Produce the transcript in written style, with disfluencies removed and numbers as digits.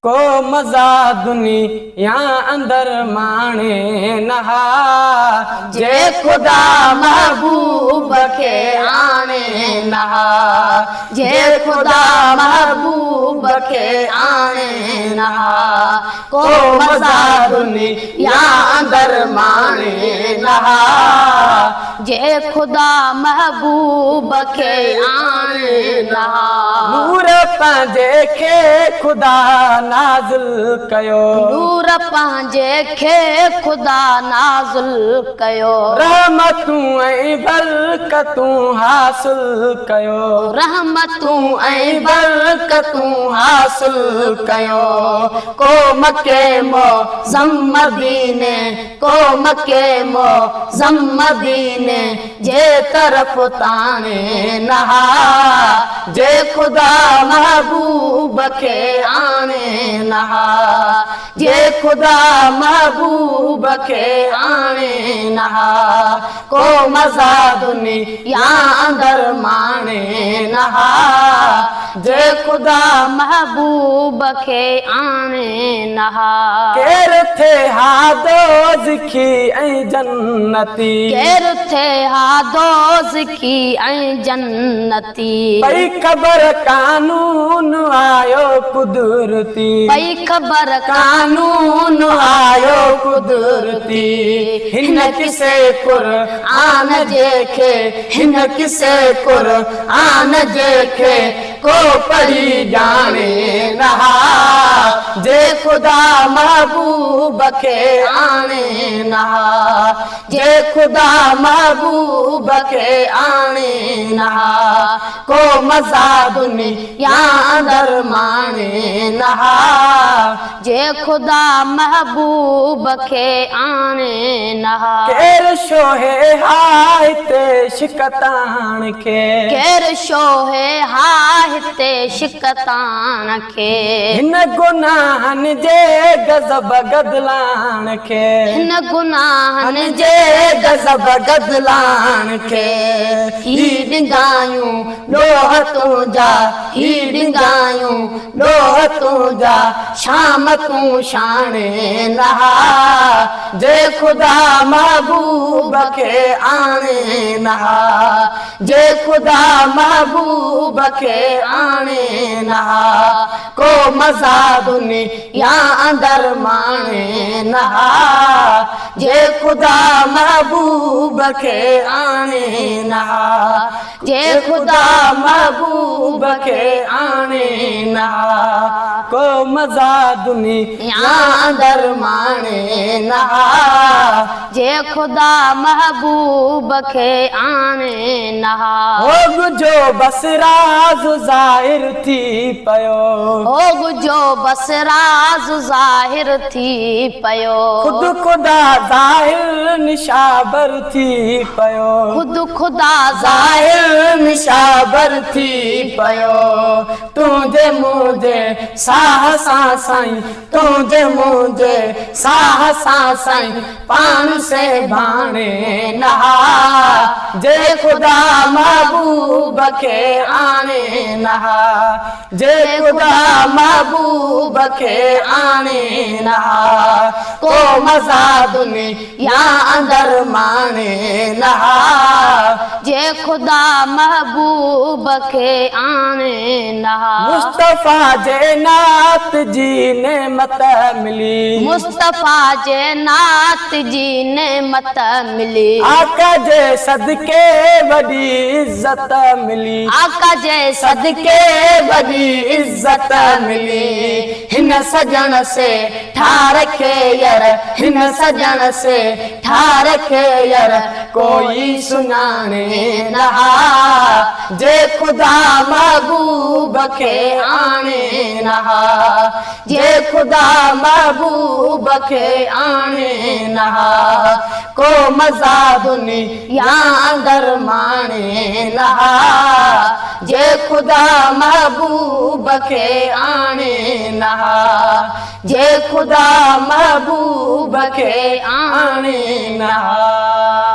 को मज़ा दुनिया अंदर माणे नहा जे खुदा महबूब के आने नहा जे खुदा महबूब के आने नहा को मज़ा दुनिया अंदर माणे नहा जे खुदा महबूब के आने नहा नूर पंहिंजे खे खुदा नाज़िल कयो नूर पंहिंजे खे खुदा नाज़िल कयो रहमतूं ऐं बरकतूं हासिल कयो रहमतूं ऐं बरकतूं हासिल कयो को मके मोज़म मदीने को मके मोज़म मदीने जे तरफ़ ताने नहा जे खुदा महबूब के आने नहा जे खुदा महबूब के आने नहा को मज़ा दुनिया अंदर माणे नहा जे खुदा महबूब के आने नहा केर थे हादोज़खी ऐं जन्नती केर थे हादोज़खी ऐं जन्नती पई ख़बर कानून आयो कुदरती पई ख़बर कानून आयो कुदरती हिन किसे क़ुरआन जेखे हिन किसे क़ुरआन जेखे को पढ़ी जाने नहा जे खुदा महबूब के आने नहा जे खुदा महबूब के आने नहा को मज़ा दुनिया अंदर माणे नहा जे खुदा महबूब के आने नहा केर शोहे हायते शिकतान के केर शोहे हा हिते शिकतान खे हिन गुनाहन जे गज़ब गदलान के हिन गुनाहन जे गज़ब गदलान के ही डिंगायूं लोह तुंहिंजा ही डिंगायूं लोह तुंहिंजा शाम तूं शाणे नहा जे खुदा महबूब के आणे नहा जे खुदा महबूब के आणे नहा को मज़ा दुनिया अंदर माणे नहा जे खुदा महबूब के आणे नहा जे खुदा महबूब के आणे नहा को मज़ा दुनिया अंदर माणे नहा जे खुदा महबूब के आणे नहा हो जो बस राज़ ज़ाहिर थी पयो हो जो बस राज़ ज़ाहिर थी पयो खुद खुदा ज़ाहिर निशाबर थी पयो खुद खुदा ज़ाहिर निशाबर थी पयो तुझे मुझे साह सां साईं तुझे मुझे साह सां साईं पान से भाणे नहा जे खुदा महबूब के आने नहा जे खुदा महबूब के आने नहा को मज़ा दुनिया अंदर माणे नहा जे खुदा महबूब के आने नहा मुस्तफ़ा जे नात जी नेमत मिली मुस्तफ़ा जे नात जी नेमत मिली आका जे सदके वॾी इज़्ज़त मिली आका जे सदके वॾी इज़्ज़त मिली हिन सजण से ठार खे यर हिन सजण से ठार खे यर कोई सुञाणे नहा जे खुदा महबूब के आणे नहा जे खुदा महबूब के आणे नहा को मज़ा दुनिया अंदर माणे नहा जे खुदा महबूब के आणे नहा जे खुदा महबूब के आणे नहा।